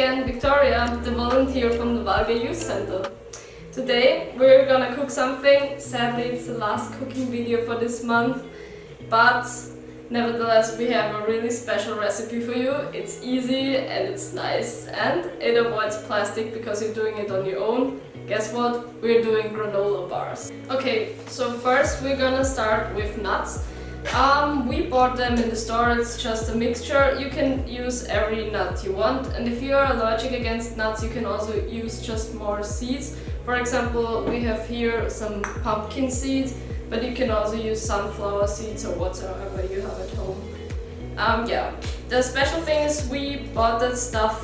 again Victoria, the volunteer from the Valga Youth Center. Today we're gonna cook something. Sadly it's the last cooking video for this month, but nevertheless we have a really special recipe for you. It's easy and it's nice and it avoids plastic because you're doing it on your own. Guess what? We're doing granola bars. Okay, so first we're gonna start with nuts. We bought them in the store, it's just a mixture. You can use every nut you want, and if you are allergic against nuts you can also use just more seeds. For example, we have here some pumpkin seeds, but you can also use sunflower seeds or whatsoever you have at home. Yeah, the special thing is we bought that stuff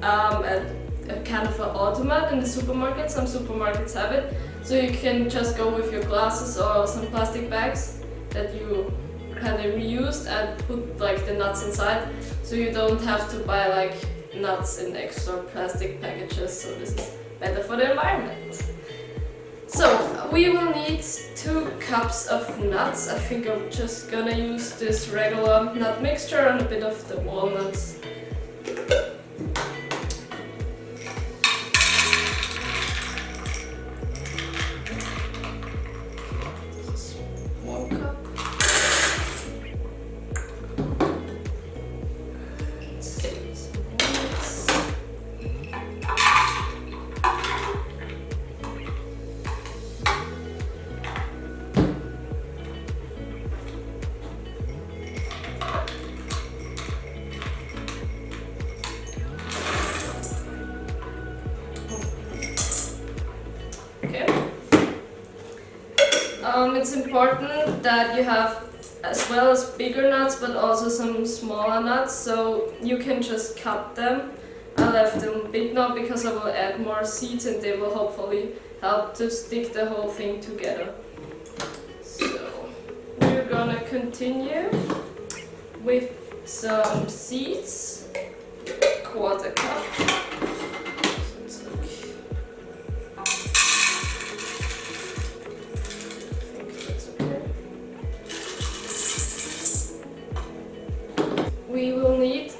at a kind of an automat in the supermarket. Some supermarkets have it, so you can just go with your glasses or some plastic bags that you kind of reused and put like the nuts inside, so you don't have to buy like nuts in extra plastic packages, so this is better for the environment. So we will need 2 cups of nuts. I think I'm just gonna use this regular nut mixture and a bit of the walnuts. It's important that you have as well as bigger nuts but also some smaller nuts, so you can just cut them. I left them big now because I will add more seeds and they will hopefully help to stick the whole thing together. So we're gonna continue with some seeds, 1/4 cup. We will need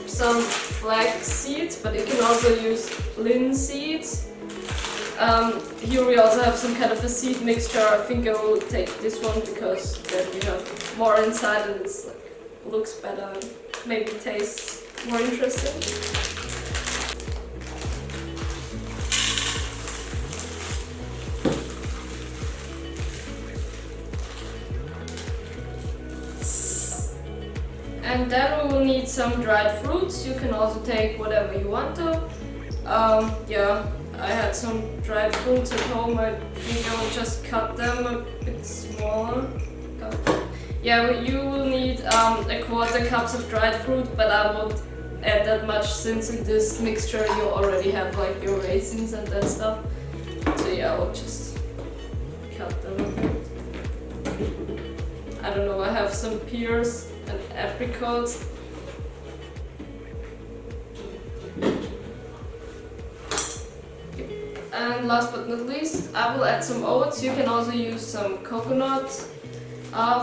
some flax seeds, but you can also use linseeds. Here we also have some kind of a seed mixture. I think I will take this one because then we have more inside and it's like, looks better and maybe tastes more interesting. And then we will need some dried fruits. You can also take whatever you want to. Yeah, I had some dried fruits at home. I think I will just cut them a bit smaller. Yeah, you will need 1/4 cups of dried fruit, but I won't add that much since in this mixture you already have like your raisins and that stuff. So yeah, I'll just cut them a bit. I don't know, I have some pears and apricots. And last but not least, I will add some oats. You can also use some coconut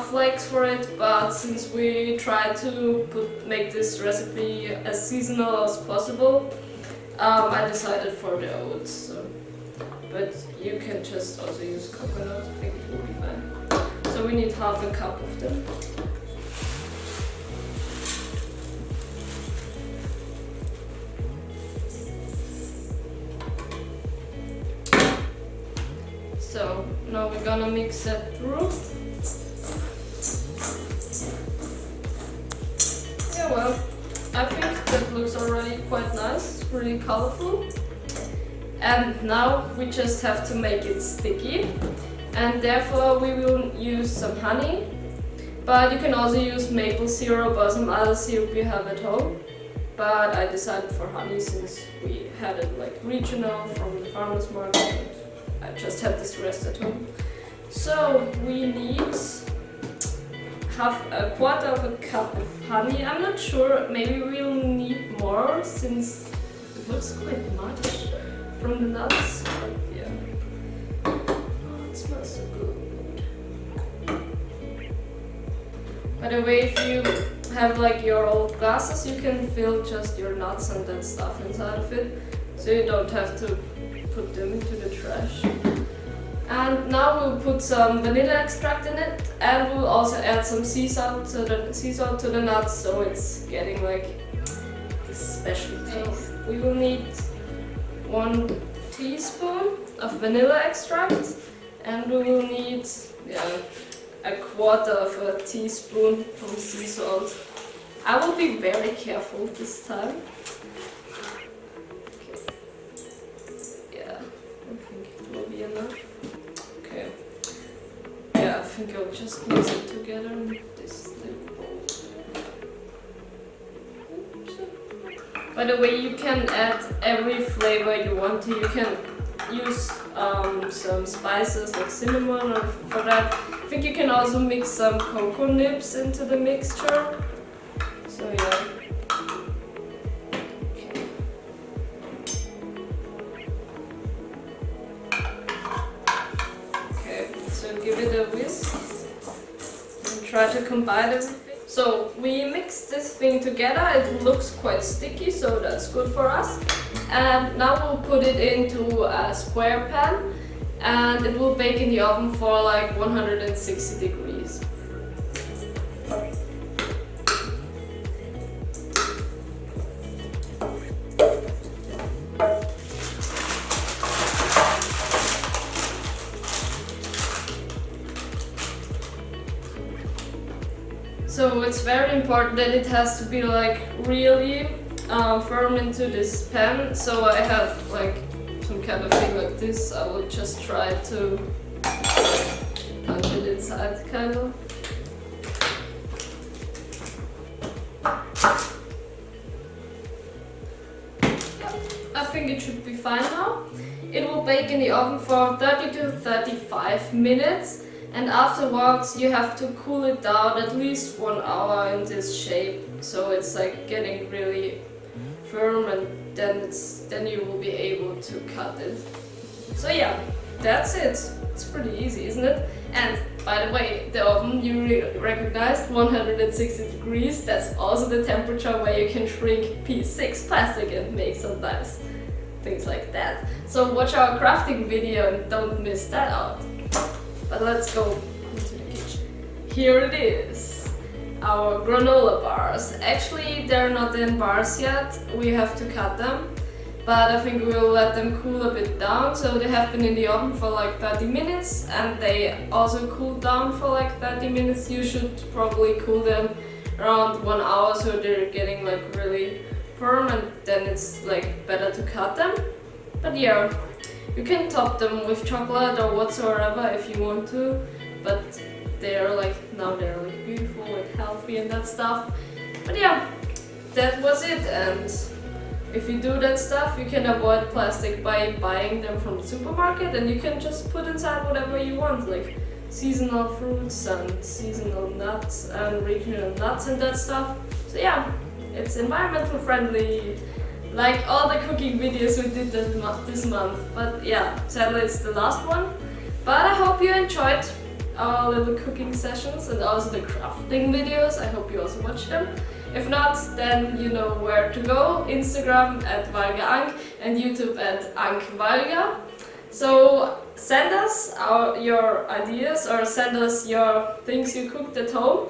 flakes for it, but since we try to make this recipe as seasonal as possible, I decided for the oats. So. But you can just also use coconut, I think it will be fine. So we need 1/2 cup of them. So now we're gonna mix that through. Yeah, well, I think that looks already quite nice, it's really colorful. And now we just have to make it sticky, and therefore we will use some honey, but you can also use maple syrup or some other syrup you have at home. But I decided for honey since we had it like regional from the farmer's market. I just had this rest at home. So we need 1/4 cup of honey. I'm not sure, maybe we'll need more since it looks quite much from the nuts. But yeah. Oh, it smells so good. By the way, if you have like your old glasses, you can fill just your nuts and that stuff inside of it, so you don't have to put them into the trash. And now we'll put some vanilla extract in it, and we'll also add some sea salt to the nuts, so it's getting like this special taste. We will need 1 teaspoon of vanilla extract, and we will need 1/4 teaspoon from sea salt. I will be very careful this time. Okay. Yeah, I think it will be enough. Okay. Yeah, I think I'll just mix it together in this little bowl. Oops. By the way, you can add every flavor you want to. You can use some spices like cinnamon, or for that, I think you can also mix some cocoa nibs into the mixture. So yeah. Okay. Okay, so give it a whisk and try to combine everything. So we mix this thing together. It looks quite sticky, so that's good for us. And now we'll put it into a square pan, and it will bake in the oven for like 160 degrees. So it's very important that it has to be like really firm into this pan. So I have like some kind of thing like this. I will just try to punch it inside, kind of. I think it should be fine now. It will bake in the oven for 30 to 35 minutes, and afterwards you have to cool it down at least 1 hour in this shape, so it's like getting really firm, and then you will be able to cut it. So yeah, that's it. It's pretty easy, isn't it? And by the way, the oven you recognized 160 degrees. That's also the temperature where you can shrink P6 plastic and make some nice things like that. So watch our crafting video and don't miss that out. But let's go into the kitchen. Here it is. Our granola bars. Actually, they're not in bars yet. We have to cut them. But I think we'll let them cool a bit down. So they have been in the oven for like 30 minutes, and they also cooled down for like 30 minutes. You should probably cool them around 1 hour, so they're getting like really firm, and then it's like better to cut them. But yeah, you can top them with chocolate or whatsoever if you want to, but they're like beautiful and healthy and that stuff. But yeah, that was it. And if you do that stuff, you can avoid plastic by buying them from the supermarket, and you can just put inside whatever you want, like seasonal fruits and seasonal nuts and regional nuts and that stuff. So yeah, it's environmental friendly, like all the cooking videos we did this month. But yeah, sadly it's the last one. But I hope you enjoyed our little cooking sessions and also the crafting videos. I hope you also watched them. If not, then you know where to go. Instagram at Valga and YouTube at Valga. So send us your ideas, or send us your things you cooked at home,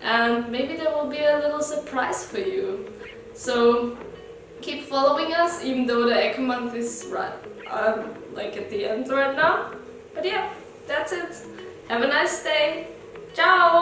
and maybe there will be a little surprise for you. So keep following us, even though the Eco month is like at the end right now. But yeah, that's it. Have a nice day. Ciao!